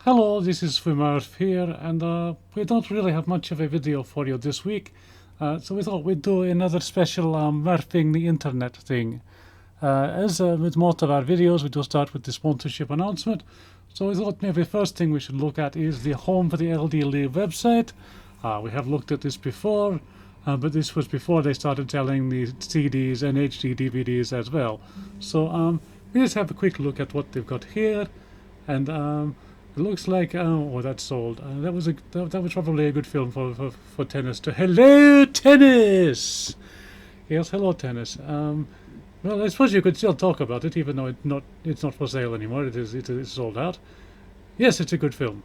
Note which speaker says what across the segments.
Speaker 1: Hello, this is SwimMurph here, and we don't really have much of a video for you this week, so we thought we'd do another special Murphing the internet thing. As with most of our videos, we do start with the sponsorship announcement, so we thought maybe the first thing we should look at is the Home for the LD website. We have looked at this before, but this was before they started selling the CDs and HD DVDs as well. So we just have a quick look at what they've got here, and it looks like that's sold. That was probably a good film for tennis. Hello, tennis. Yes, hello, tennis. Well, I suppose you could still talk about it, even though it's not for sale anymore. It is sold out. Yes, it's a good film.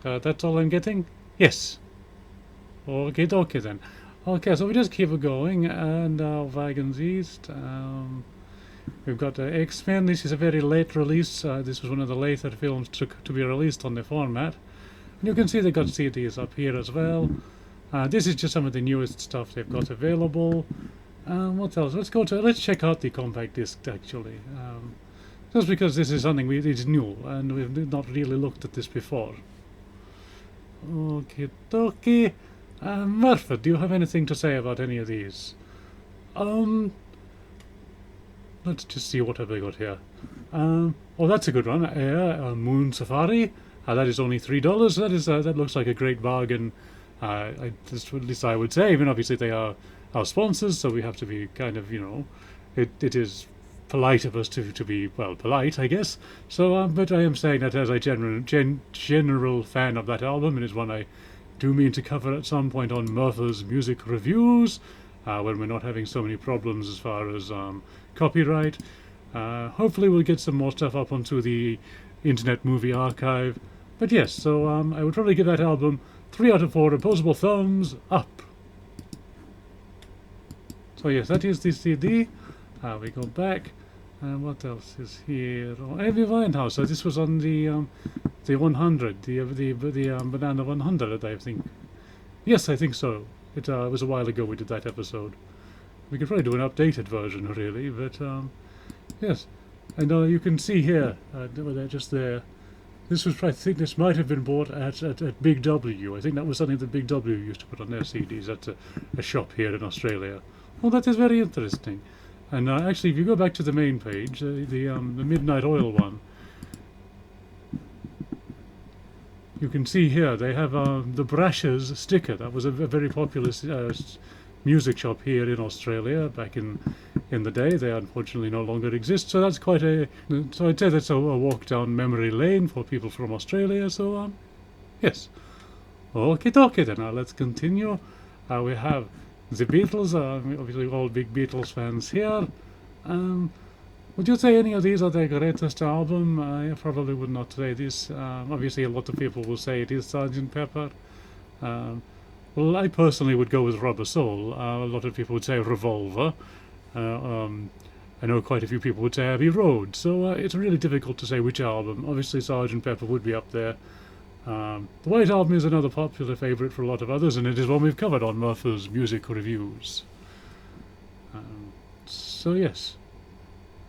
Speaker 1: That's all I'm getting. Yes. Okay, then. Okay, so we just keep it going, and Wagons East. We've got X-Men. This is a very late release. This was one of the later films to be released on the format. And you can see they've got CDs up here as well. This is just some of the newest stuff they've got available. What else? Let's check out the compact disc actually. Just because this is something is new and we've not really looked at this before. Okay, dokie. Murfer, do you have anything to say about any of these? Let's just see what have they got here. Oh, that's a good one. Moon Safari. That is only $3. That looks like a great bargain. At least I would say. I mean, obviously they are our sponsors, so we have to be kind of, it is polite of us to be, well, polite, I guess. So, but I am saying that as a general fan of that album, and it's one I do mean to cover at some point on Murfer's music reviews, when we're not having so many problems as far as copyright. Hopefully we'll get some more stuff up onto the Internet Movie Archive. But yes, so I would probably give that album 3 out of 4 opposable thumbs up. So yes, that is the CD. We go back. What else is here? Oh, Amy Winehouse. So this was on the 100, the Banana 100, I think. Yes, I think so. It was a while ago we did that episode. We could probably do an updated version, really, but yes. And you can see here, they're just there. This was, I think, this might have been bought at Big W. I think that was something that Big W used to put on their CDs. That's a shop here in Australia. Well, that is very interesting. And actually, if you go back to the main page, the Midnight Oil one, you can see here they have the Brashers sticker. That was a very popular music shop here in Australia back in the day. They unfortunately no longer exist, so that's quite so I'd say that's a walk down memory lane for people from Australia. So yes. Okay, then let's continue. We have the Beatles. Obviously all big Beatles fans here. Would you say any of these are their greatest album? I probably would not say this. Obviously a lot of people will say it is Sgt. Pepper. Well, I personally would go with Rubber Soul. A lot of people would say Revolver. I know quite a few people would say Abbey Road. So it's really difficult to say which album. Obviously Sgt. Pepper would be up there. The White Album is another popular favourite for a lot of others, and it is one we've covered on Murfer's music reviews. So yes.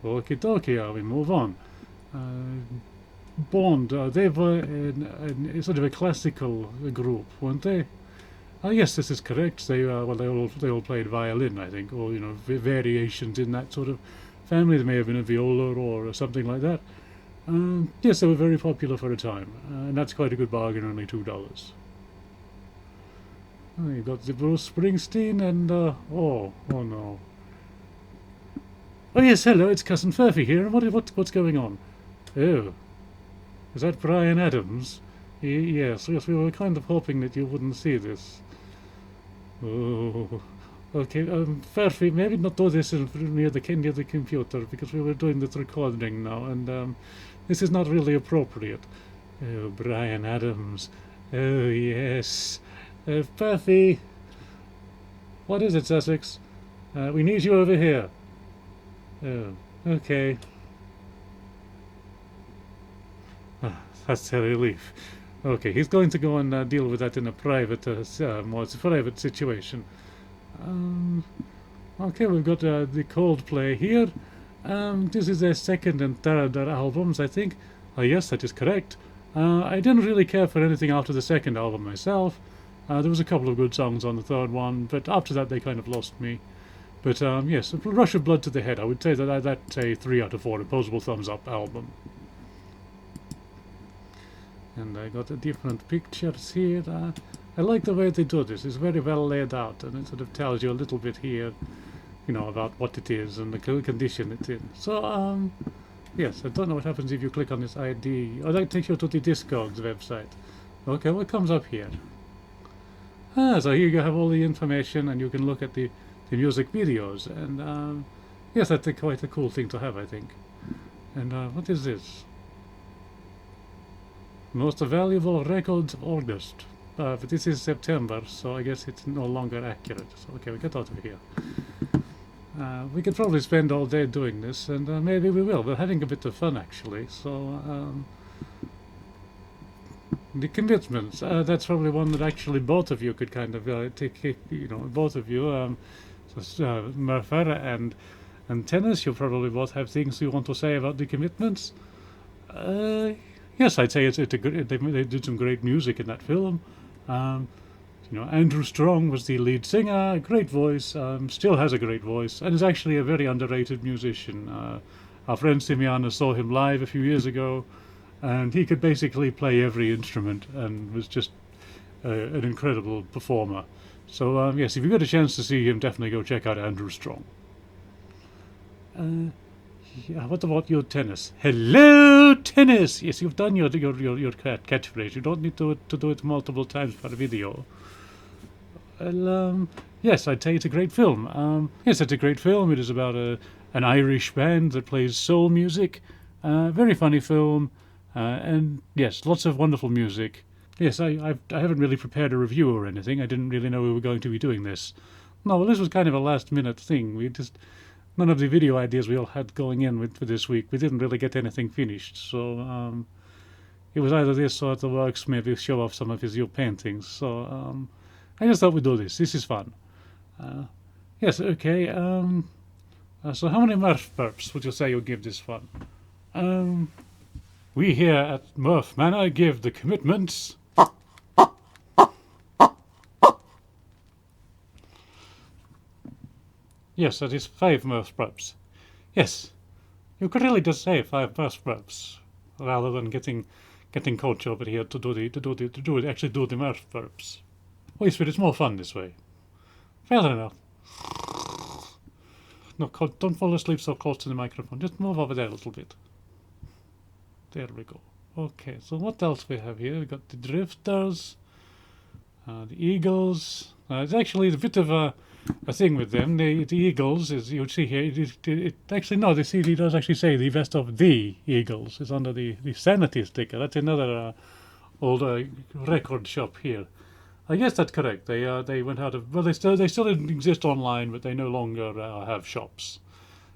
Speaker 1: Okie dokie, we move on. Bond, they were sort of a classical group, weren't they? Yes, this is correct. They all played violin, I think, or variations in that sort of family. There may have been a viola or something like that. Yes, they were very popular for a time, and that's quite a good bargain, only $2. You've got the Bruce Springsteen and oh no. Oh yes, hello, it's Cousin Furphy here. And what's going on? Oh, is that Bryan Adams? Yes, we were kind of hoping that you wouldn't see this. Oh, okay. Furphy, maybe not do this near the computer because we were doing this recording now, and this is not really appropriate. Oh, Bryan Adams. Oh yes, Furphy. What is it, Sussex? We need you over here. Oh, okay. That's a relief. Okay, he's going to go and deal with that in a private, private situation. Okay, we've got the Coldplay here. This is their second and third albums, I think. Yes, that is correct. I didn't really care for anything after the second album myself. There was a couple of good songs on the third one, but after that they kind of lost me. But yes, a Rush of Blood to the Head. I would say that's a 3 out of 4 opposable thumbs up album. And I got the different pictures here. I like the way they do this. It's very well laid out, and it sort of tells you a little bit here, about what it is and the condition it's in. So, yes, I don't know what happens if you click on this ID. Oh, that takes you to the Discogs website. Okay, what comes up here? So here you have all the information, and you can look at the music videos. And yes, that's quite a cool thing to have, I think. And what is this? Most valuable records of August. But this is September, so I guess it's no longer accurate. So okay, we get out of here. We could probably spend all day doing this, and maybe we will. We're having a bit of fun, actually. So the commitments. That's probably one that actually both of you could kind of take. Both of you, Murfer and Tennis. You probably both have things you want to say about the commitments. Yes, I'd say it's a good. They did some great music in that film. Andrew Strong was the lead singer, great voice, still has a great voice, and is actually a very underrated musician. Our friend Simiana saw him live a few years ago, and he could basically play every instrument and was just an incredible performer. So yes, if you get a chance to see him, definitely go check out Andrew Strong. Yeah, what about your Tennis? Hello, Tennis! Yes, you've done your catchphrase. You don't need to do it multiple times per video. Well, yes, I'd say it's a great film. Yes, it's a great film. It is about an Irish band that plays soul music. Very funny film. And yes, lots of wonderful music. Yes, I haven't really prepared a review or anything. I didn't really know we were going to be doing this. No, well, this was kind of a last-minute thing. None of the video ideas we all had going in for this week, we didn't really get anything finished. So it was either this or at the works, maybe show off some of his new paintings. So I just thought we'd do this. This is fun. Yes, okay. So how many Murph burps would you say you give this one? We here at Murph Manor give the commitments. Yes, that is 5 Murph burps. Yes, you could really just say 5 Murph burps rather than getting Coach over here to actually do the Murph burps. Oh, yes, but it's more fun this way. Fair enough. No, don't fall asleep so close to the microphone. Just move over there a little bit. There we go. Okay, so what else we have here? We got the Drifters, the Eagles. It's actually a bit of a thing with them. The Eagles, as you see here, the CD does actually say the best of the Eagles. It's under the Sanity sticker. That's another old record shop here. I guess that's correct. They went out of, well, they still exist online, but they no longer have shops.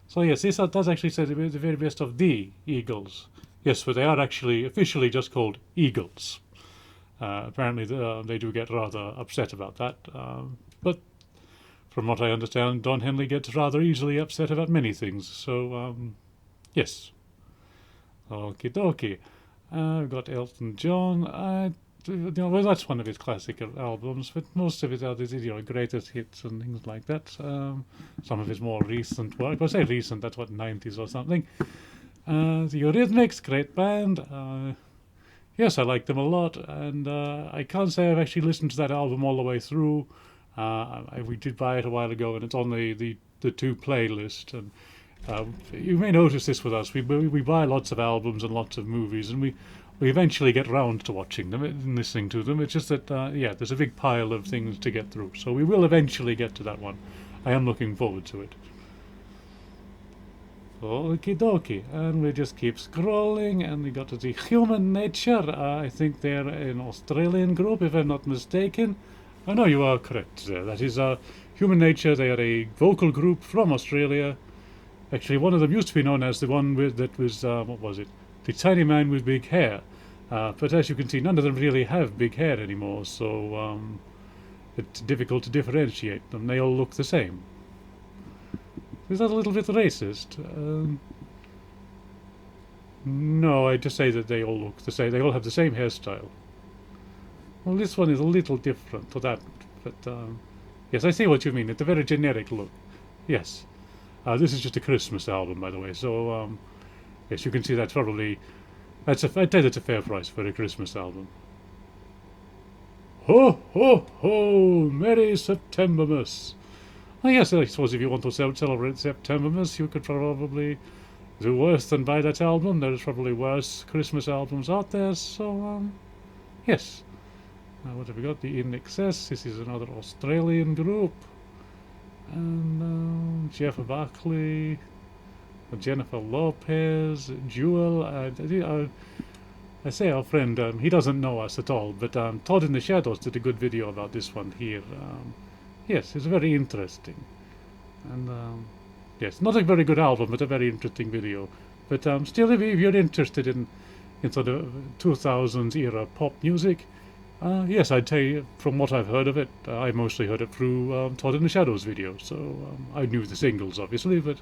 Speaker 1: So yes, this does actually say the very best of the Eagles. Yes, but they are actually officially just called Eagles. Apparently they do get rather upset about that. But from what I understand, Don Henley gets rather easily upset about many things. So yes. Okie dokie. We've got Elton John. Well, that's one of his classic albums, but most of it are the greatest hits and things like that. Some of his more recent work. I say recent, that's what, 90s or something. The Eurythmics, great band. Yes, I like them a lot, and I can't say I've actually listened to that album all the way through. We did buy it a while ago, and it's on the 2 playlist. And you may notice this with us. We buy lots of albums and lots of movies, and we eventually get round to watching them and listening to them. It's just that, there's a big pile of things to get through. So we will eventually get to that one. I am looking forward to it. Okie dokie. And we just keep scrolling, and we got to the Human Nature. I think they're an Australian group, if I'm not mistaken. I know you are correct there. That is Human Nature. They are a vocal group from Australia. Actually, one of them used to be known as the one that was, what was it? The Tiny Man with Big Hair. But as you can see, none of them really have big hair anymore, so it's difficult to differentiate them. They all look the same. Is that a little bit racist? No, I just say that they all look the same. They all have the same hairstyle. Well, this one is a little different to that, but yes, I see what you mean. It's a very generic look. Yes. This is just a Christmas album, by the way. So yes, you can see that's probably I'd say that's a fair price for a Christmas album. Ho ho ho! Merry Septembermas! I guess I suppose if you want to celebrate Septembermas, you could probably do worse than buy that album. There's probably worse Christmas albums out there. So yes. What have we got? The In Excess. This is another Australian group. And Jeff Buckley, Jennifer Lopez, Jewel. I say our friend, he doesn't know us at all, but Todd in the Shadows did a good video about this one here. Yes, it's very interesting. And yes, not a very good album, but a very interesting video. But still, if you're interested in sort of 2000s era pop music, yes, I'd say from what I've heard of it, I mostly heard it through Todd in the Shadows video. So I knew the singles, obviously, but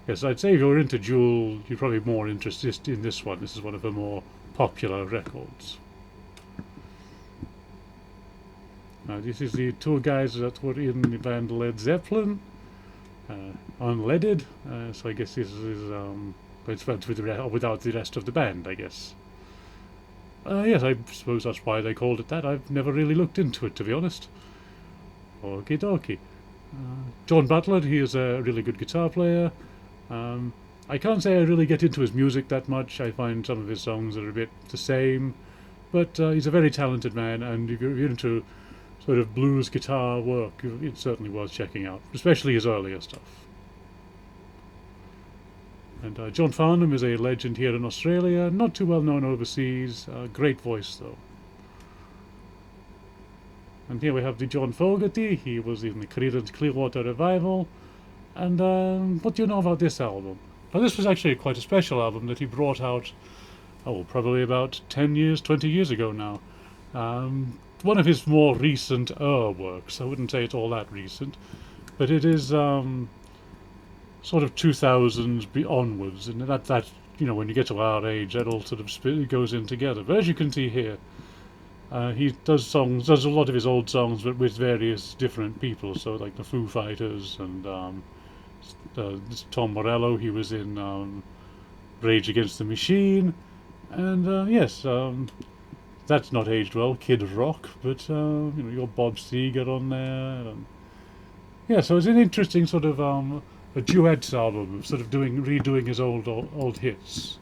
Speaker 1: yes, I'd say if you're into Jewel, you're probably more interested in this one. This is one of her more popular records. This is the two guys that were in the band Led Zeppelin, unleaded. So I guess this is it's without the rest of the band, I guess. Yes, I suppose that's why they called it that. I've never really looked into it, to be honest. Okie dokie. John Butler, he is a really good guitar player. I can't say I really get into his music that much. I find some of his songs are a bit the same. But he's a very talented man, and if you're into sort of blues guitar work, it's certainly worth checking out, especially his earlier stuff. And John Farnham is a legend here in Australia, not too well known overseas. Great voice, though. And here we have the John Fogerty. He was in the Creedence Clearwater Revival. And what do you know about this album? Now, this was actually quite a special album that he brought out, probably about 10 years, 20 years ago now. One of his more recent works. I wouldn't say it's all that recent, but it is sort of 2000s onwards, and that when you get to our age, that all sort of goes in together. But as you can see here, he does a lot of his old songs, but with various different people. So like the Foo Fighters and Tom Morello. He was in Rage Against the Machine, and yes, that's not aged well. Kid Rock, but you got Bob Seger on there. And, yeah, so it's an interesting sort of a duets album of sort of redoing his old hits.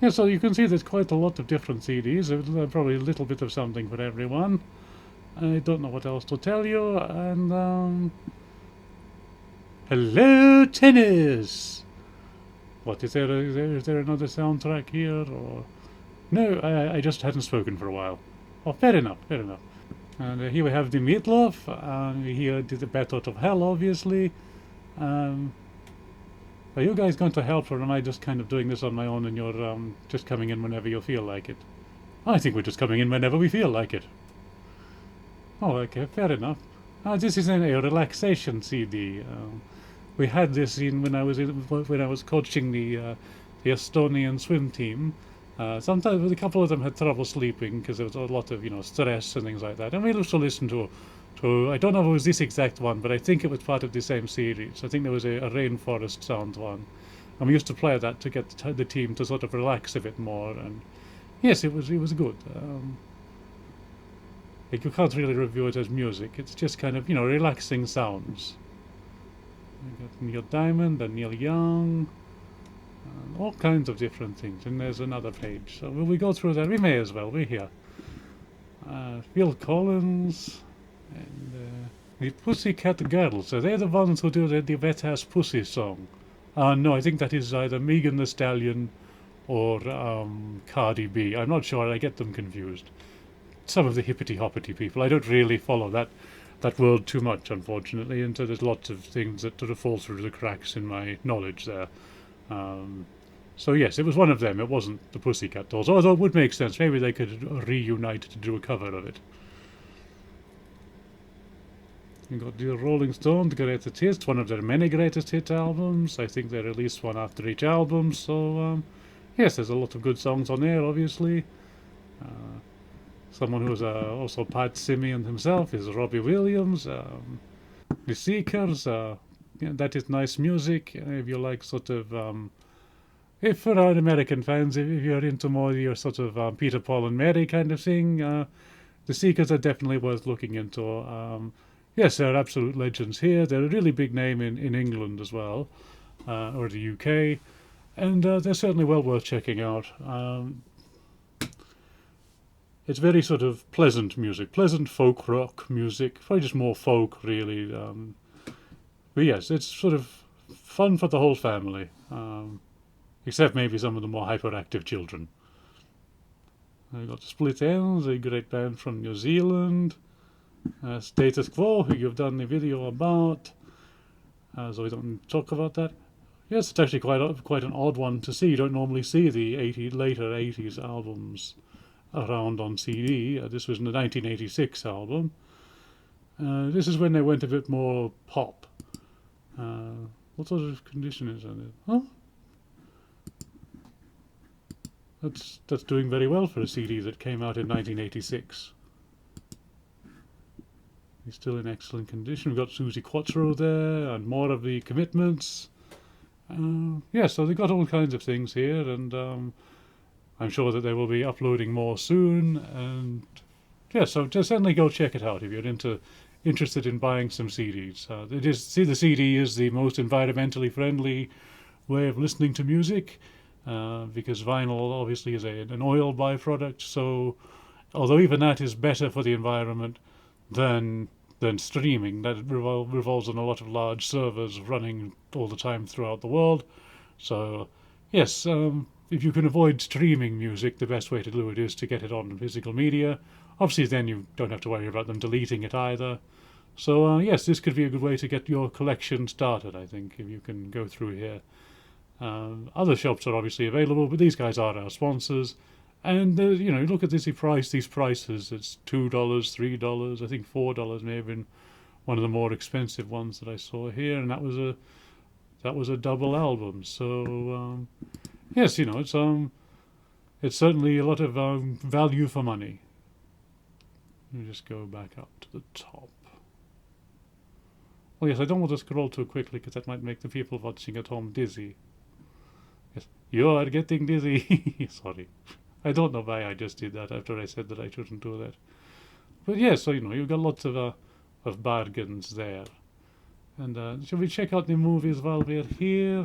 Speaker 1: Yeah, so you can see there's quite a lot of different CDs. There's probably a little bit of something for everyone. I don't know what else to tell you. And hello, tennis. What is there? Is there another soundtrack here? Or no? I just hadn't spoken for a while. Oh, fair enough. Fair enough. And here we have the Meatloaf. Here did the Bat Out of Hell, obviously. Are you guys going to help, or am I just kind of doing this on my own and you're just coming in whenever you feel like it? I think we're just coming in whenever we feel like it. Oh, okay, fair enough. This is a relaxation CD. We had this when I was coaching the Estonian swim team. Sometimes a couple of them had trouble sleeping because there was a lot of stress and things like that, and we used to listen to I don't know if it was this exact one, but I think it was part of the same series. I think there was a rainforest sound one, and we used to play that to get the team to sort of relax a bit more. And yes, it was good. You can't really review it as music. It's just kind of relaxing sounds. We got Neil Diamond and Neil Young, all kinds of different things. And there's another page. So will we go through that? We may as well. We're here. Phil Collins. And the Pussycat Girls, so they're the ones who do the Wet Ass Pussy song. No, I think that is either Megan Thee Stallion or Cardi B. I'm not sure, I get them confused. Some of the hippity-hoppity people. I don't really follow that world too much, unfortunately, and so there's lots of things that sort of fall through the cracks in my knowledge there. So yes, it was one of them. It wasn't the Pussycat Dolls, although it would make sense. Maybe they could reunite to do a cover of it. You got the Rolling Stones, Greatest Hits, one of their many greatest hit albums. I think they released one after each album, so Yes, there's a lot of good songs on there, obviously. Uh, Someone who's also Pat Simeon himself is Robbie Williams. The Seekers, that is nice music. If you like sort of, if for our American fans, if you're into more your sort of Peter, Paul and Mary kind of thing, the Seekers are definitely worth looking into. Yes, they're absolute legends here. They're a really big name in England as well, or the UK, and they're certainly well worth checking out. It's very sort of pleasant music, pleasant folk rock music, probably just more folk really. But yes, it's sort of fun for the whole family, except maybe some of the more hyperactive children. We've got Split Ends, a great band from New Zealand. Status Quo, who you've done a video about, so we don't talk about that. Yes, it's actually quite an odd one to see. You don't normally see the later 80s albums around on CD. This was the 1986 album. This is when they went a bit more pop. What sort of condition is that? Huh? That's doing very well for a CD that came out in 1986. He's still in excellent condition. We've got Susie Quattro there, and more of the Commitments. Yeah, so they've got all kinds of things here, and I'm sure that they will be uploading more soon. And yeah, so just certainly go check it out if you're interested in buying some CDs. The CD is the most environmentally friendly way of listening to music, because vinyl obviously is an oil byproduct. So although even that is better for the environment than streaming, that revolves on a lot of large servers running all the time throughout the world. So yes, if you can avoid streaming music, the best way to do it is to get it on physical media. Obviously, then you don't have to worry about them deleting it either. So yes, this could be a good way to get your collection started, I think, if you can go through here. Other shops are obviously available, but these guys are our sponsors. And look at these prices. It's $2, $3, I think $4 may have been one of the more expensive ones that I saw here, and that was a double album. So yes, it's certainly a lot of value for money. Let me just go back up to the top. Oh yes, I don't want to scroll too quickly because that might make the people watching at home dizzy. Yes, you are getting dizzy. Sorry. I don't know why I just did that after I said that I shouldn't do that. But yes, so you've got lots of bargains there. And shall we check out the movies while we're here?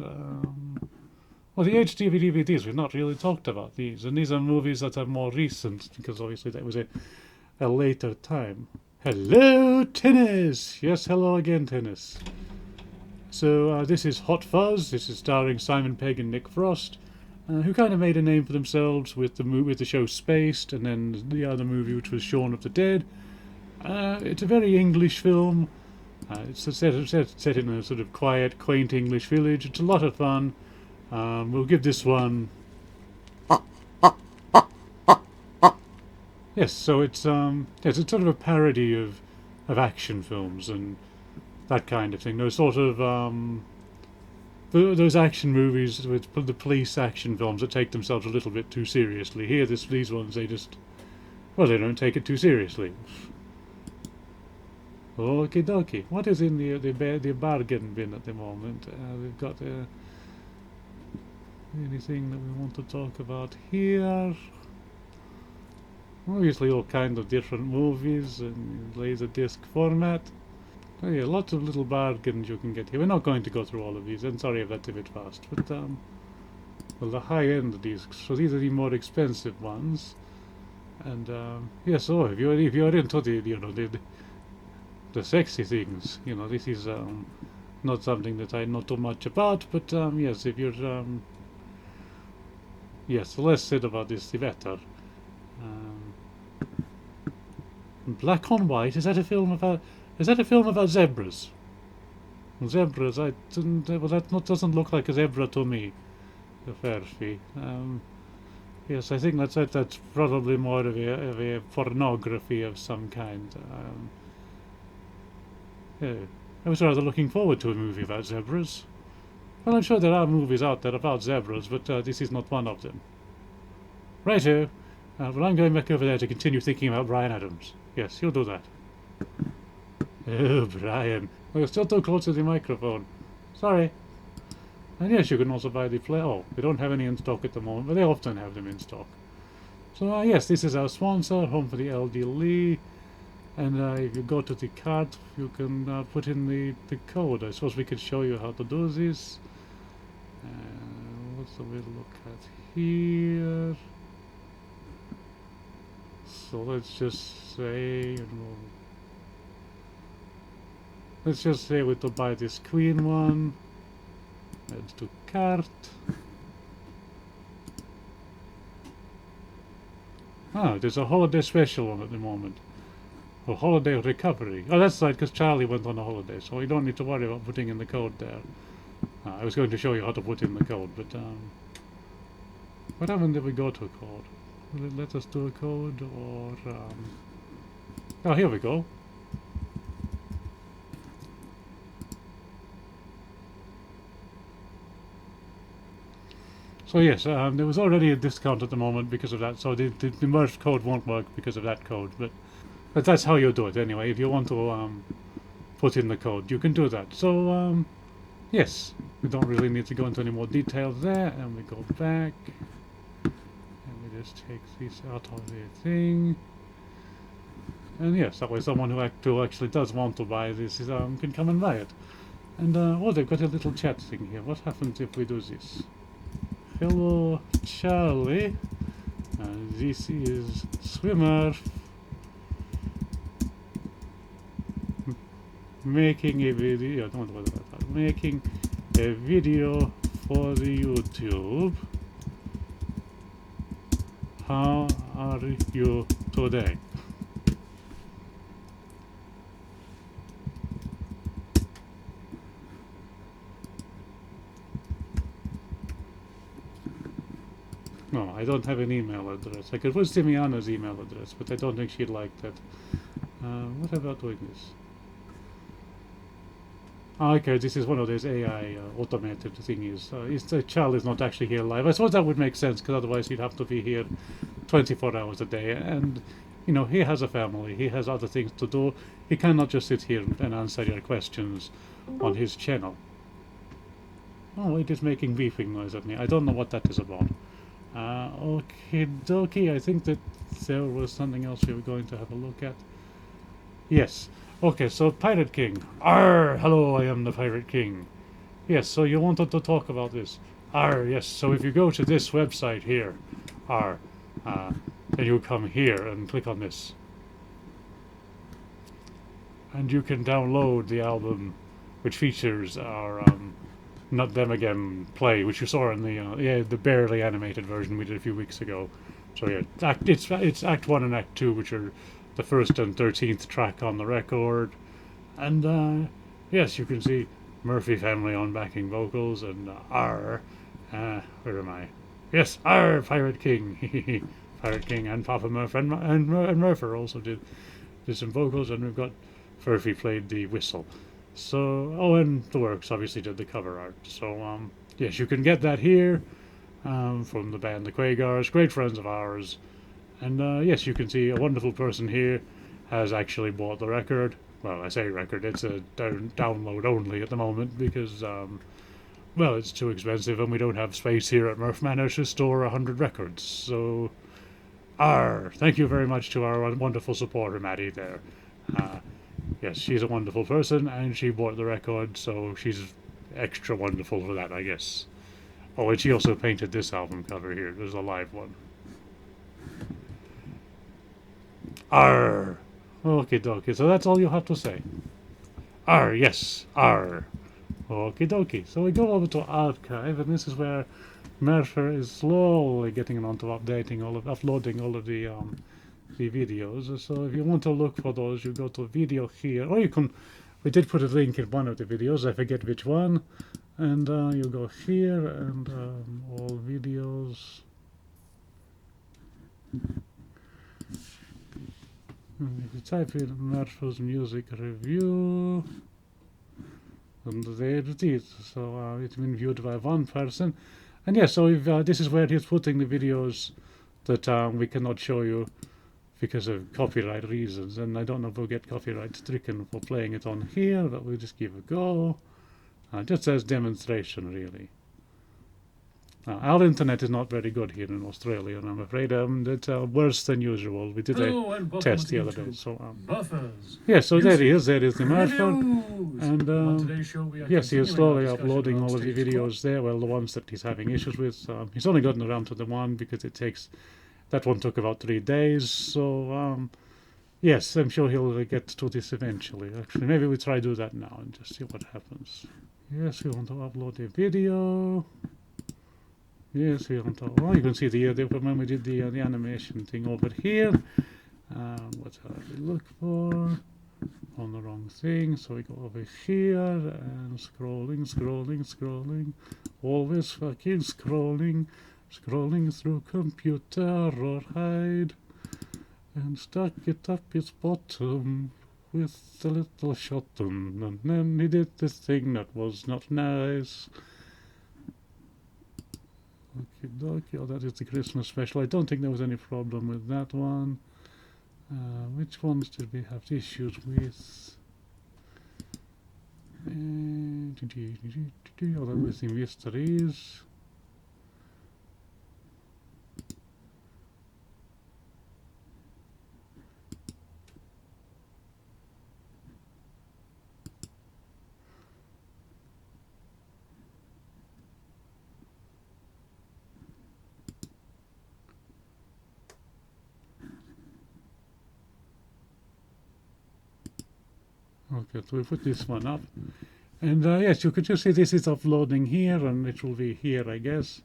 Speaker 1: Well, the HD DVDs, we've not really talked about these. And these are movies that are more recent, because obviously that was a later time. Hello, Tennis! Yes, hello again, Tennis. So this is Hot Fuzz. This is starring Simon Pegg and Nick Frost, who kind of made a name for themselves with the show Spaced, and then the other movie, which was Shaun of the Dead. It's a very English film. It's set in a sort of quiet, quaint English village. It's a lot of fun. We'll give this one... Yes, so it's sort of a parody of action films and that kind of thing. Those sort of those action movies with the police action films that take themselves a little bit too seriously. Here, these ones, they don't take it too seriously. Okie dokie. What is in the bargain bin at the moment? We've got anything that we want to talk about here? Obviously, all kinds of different movies in Laserdisc format. Oh yeah, lots of little bargains you can get here. We're not going to go through all of these, and sorry if that's a bit fast. But well, the high-end discs. So these are the more expensive ones. And yes, so if you're into the sexy things, this is not something that I know too much about. But yes, if you're yes, the less said about this, the better. Black on White, is that a film about zebras? Zebras, that doesn't look like a zebra to me. The Furphy. Yes, I think that's probably more of a pornography of some kind. Yeah, I was rather looking forward to a movie about zebras. Well, I'm sure there are movies out there about zebras, but this is not one of them. Righto. Well, I'm going back over there to continue thinking about Brian Adams. Yes, you'll do that. Oh, Brian. Well, you're still too close to the microphone. Sorry. And yes, you can also buy the play. Oh, they don't have any in stock at the moment, but they often have them in stock. So yes, this is our sponsor, Home for the Elderly. And if you go to the cart, you can put in the code. I suppose we could show you how to do this. What's the way to look at here? So let's just say, let's just say we to buy this queen one. Add to cart. Ah, there's a holiday special on at the moment. Oh, holiday recovery. Oh, that's right, because Charlie went on a holiday, so you don't need to worry about putting in the code there. I was going to show you how to put in the code, but what happened if we go to a code? Will it let us do a code, or oh, here we go. So yes, there was already a discount at the moment because of that, so the merged code won't work because of that code, but that's how you do it anyway. If you want to put in the code, you can do that. So yes, we don't really need to go into any more details there, and we go back, and we just take this out of the thing. And yes, that way someone who actually does want to buy this can come and buy it. And oh, they've got a little chat thing here. What happens if we do this? Hello, Charlie. This is SwimMurph making a video. Don't worry about that. Making a video for the YouTube. How are you today? No, I don't have an email address. I could put Simiana's email address, but I don't think she'd like that. What about doing this? Okay, this is one of those AI automated thingies. The child is not actually here live. I suppose that would make sense, because otherwise he'd have to be here 24 hours a day. And, you know, he has a family. He has other things to do. He cannot just sit here and answer your questions on his channel. Oh, it is making beeping noise at me. I don't know what that is about. Okay, dokie. I think that there was something else we were going to have a look at. Yes. Okay, so Pirate King. Arr! Hello, I am the Pirate King. Yes, so you wanted to talk about this. Arr, yes, so if you go to this website here, arr, then you come here and click on this. And you can download the album, which features our, Not Them Again play, which you saw in the barely animated version we did a few weeks ago. So yeah, it's Act 1 and Act 2, which are the first and 13th track on the record. And yes, you can see Murphy family on backing vocals, and where am I? Yes, Pirate King. Pirate King and Papa Murph and Murfer also did some vocals, and we've got Furphy played the whistle. So, oh, and the Works obviously did the cover art. So, yes, you can get that here from the band The Quagars, great friends of ours. And yes, you can see a wonderful person here has actually bought the record. Well, I say record, it's a download only at the moment because, well, it's too expensive and we don't have space here at Murph Manor to store 100 records. So, thank you very much to our wonderful supporter, Maddie, there. Yes, she's a wonderful person and she bought the record, so she's extra wonderful for that, I guess. Oh, and she also painted this album cover here. There's a live one. Arr! Okie dokie, so that's all you have to say. Arr, yes, arr. Okie dokie. So we go over to archive, and this is where Murfer is slowly getting on to uploading all of the videos. So if you want to look for those, you go to video here, or you can. We did put a link in one of the videos. I forget which one, and you go here and all videos. If you type in Murfer's music review, And there it is. So it's been viewed by one person. And yes, so if, this is where he's putting the videos that we cannot show you because of copyright reasons. And I don't know if we'll get copyright stricken for playing it on here, but we'll just give it a go. Just as demonstration, really. Our internet is not very good here in Australia, and I'm afraid it's worse than usual. We did a test the other day. So, yeah, so there he is. There is the Murfer. And yes, he is slowly uploading all of the videos there. Well, the ones that he's having issues with. He's only gotten around to the one because that one took about 3 days. So, yes, I'm sure he'll get to this eventually. Actually, maybe we try to do that now and just see what happens. Yes, we want to upload a video. Yes, we want to. Oh, you can see when we did the animation thing over here. What we look for? On the wrong thing. So we go over here and scrolling. Always fucking scrolling through computer or hide. And stuck it up its bottom with a little shotgun, and then he did this thing that was not nice. Okie dokie, oh, that is the Christmas special. I don't think there was any problem with that one. Which ones did we have issues with? Oh, that was the mysteries. Okay, so we put this one up. And yes, you could just see this is uploading here, and it will be here, I guess.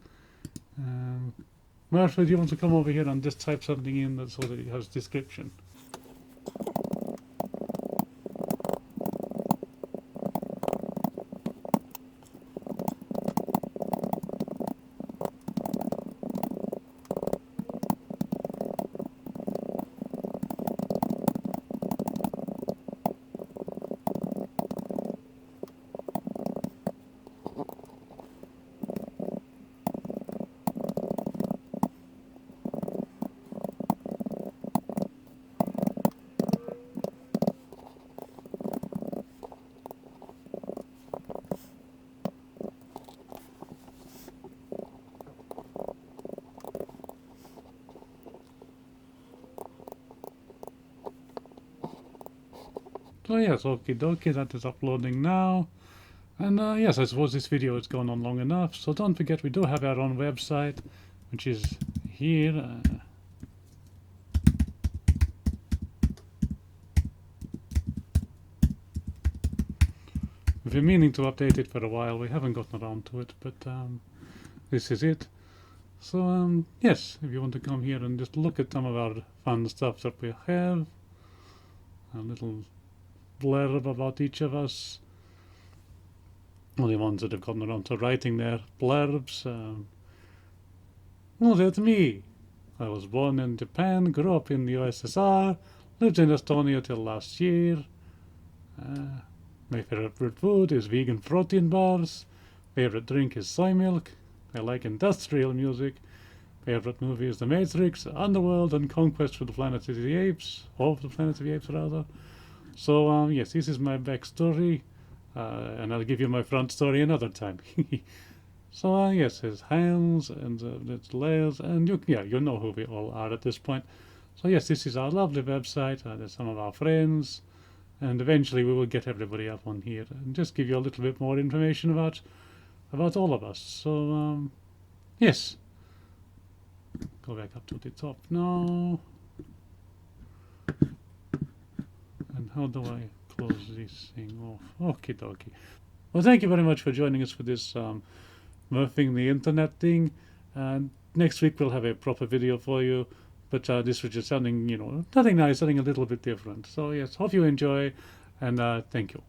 Speaker 1: Murfer, do you want to come over here and just type something in so that it has description? So yes, okie dokie, that is uploading now. And yes, I suppose this video has gone on long enough. So don't forget, we do have our own website, which is here. We've been meaning to update it for a while. We haven't gotten around to it, but this is it. So yes, if you want to come here and just look at some of our fun stuff that we have, a little blurb about each of us. Only ones that have gotten around to writing their blurbs. Oh, that's me. I was born in Japan, grew up in the USSR, lived in Estonia till last year. My favorite food is vegan protein bars. Favorite drink is soy milk. I like industrial music. Favorite movie is The Matrix, Underworld, and Conquest of the Planet of the Apes. Of the Planet of the Apes, rather. So, yes, this is my backstory. And I'll give you my front story another time. So, yes, there's hands and there's layers, and you know who we all are at this point. So, yes, this is our lovely website. There's some of our friends, and eventually we will get everybody up on here and just give you a little bit more information about all of us. So, yes, go back up to the top now. And how do I close this thing off? Okie dokie. Well, thank you very much for joining us for this Murphing the internet thing. And next week we'll have a proper video for you. But this was just something, nothing nice, something a little bit different. So yes, hope you enjoy, and thank you.